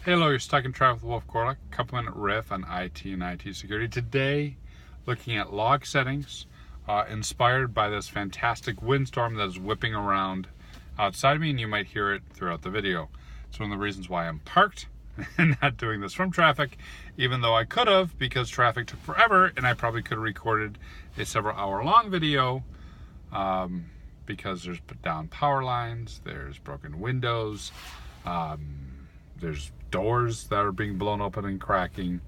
Hey, hello, you're stuck in traffic with Wolf Corlick. Couple-minute riff on IT and IT security. Today, looking at log settings, inspired by this fantastic windstorm that is whipping around outside of me, and you might hear it throughout the video. It's one of the reasons why I'm parked and not doing this from traffic, even though I could have, because traffic took forever, and I probably could have recorded a several-hour-long video because there's down power lines, there's broken windows, there's doors that are being blown open and cracking.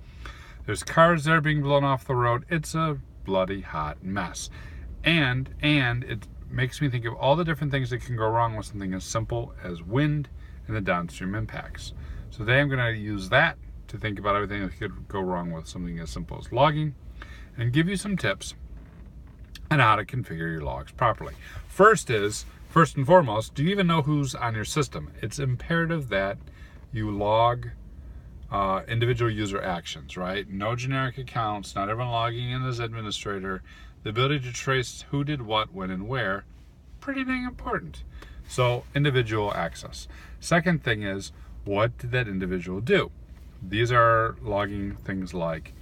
There's cars that are being blown off the road. It's a bloody hot mess. And it makes me think of all the different things that can go wrong with something as simple as wind and the downstream impacts. So today I'm going to use that to think about everything that could go wrong with something as simple as logging and give you some tips on how to configure your logs properly. First and foremost, do you even know who's on your system? It's imperative that you log individual user actions, right? No generic accounts, not everyone logging in as administrator. The ability to trace who did what, when, and where, pretty dang important. So individual access. Second thing is, what did that individual do? These are logging things like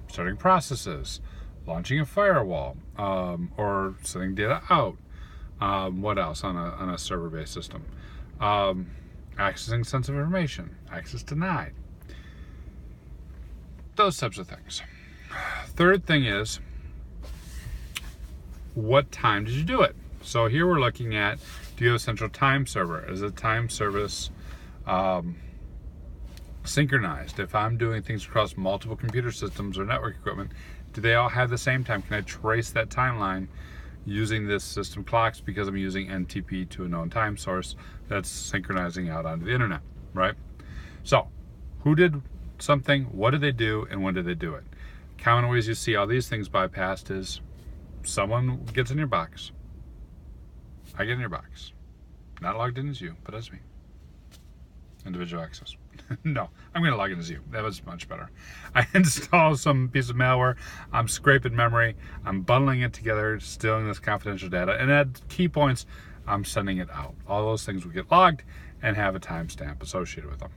starting processes, launching a firewall, or sending data out. What else on a server-based system? Accessing sensitive information, access denied, those types of things. Third thing is, what time did you do it? So here we're looking at, do you have a central time server? Is a time service synchronized? If I'm doing things across multiple computer systems or network equipment, do they all have the same time? Can I trace that timeline using this system clocks because I'm using NTP to a known time source that's synchronizing out onto the internet, right? So, who did something, what did they do, and when did they do it? Common ways you see all these things bypassed is someone gets in your box. I get in your box. Not logged in as you, but as me. Individual access. No, I'm going to log in as you. That was much better. I install some piece of malware. I'm scraping memory. I'm bundling it together, stealing this confidential data, and at key points, I'm sending it out. All those things will get logged and have a timestamp associated with them.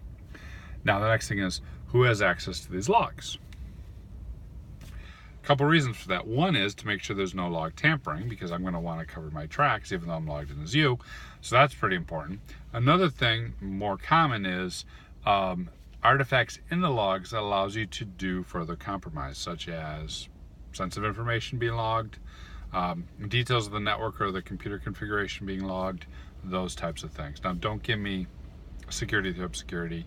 Now, the next thing is, who has access to these logs? A couple reasons for that. One is to make sure there's no log tampering, because I'm going to want to cover my tracks even though I'm logged in as you. So that's pretty important. Another thing, more common, is artifacts in the logs that allows you to do further compromise, such as sensitive information being logged, details of the network or the computer configuration being logged, those types of things. Now, don't give me security through obscurity.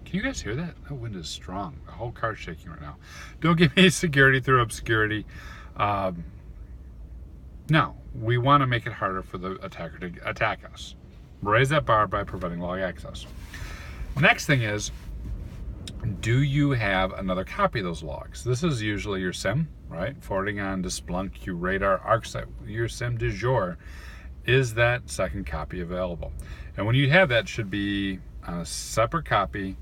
Can you guys hear that? That wind is strong. The whole car's shaking right now. Don't give me security through obscurity. No, we want to make it harder for the attacker to attack us. Raise that bar by providing log access. Next thing is, do you have another copy of those logs? This is usually your SIM, right? Forwarding on to Splunk, QRadar, ArcSight, your SIM du jour. Is that second copy available? And when you have that, it should be on a separate copy,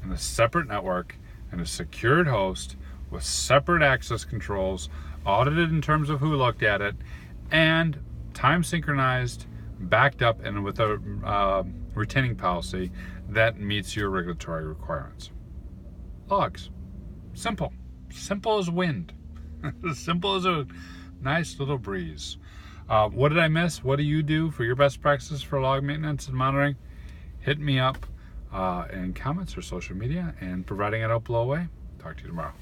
in a separate network, and a secured host with separate access controls, audited in terms of who looked at it, and time synchronized, backed up, and with a retaining policy that meets your regulatory requirements. Logs. Simple. Simple as wind. Simple as a nice little breeze. What did I miss? What do you do for your best practices for log maintenance and monitoring? Hit me up in comments or social media, and providing it out below away. Talk to you tomorrow.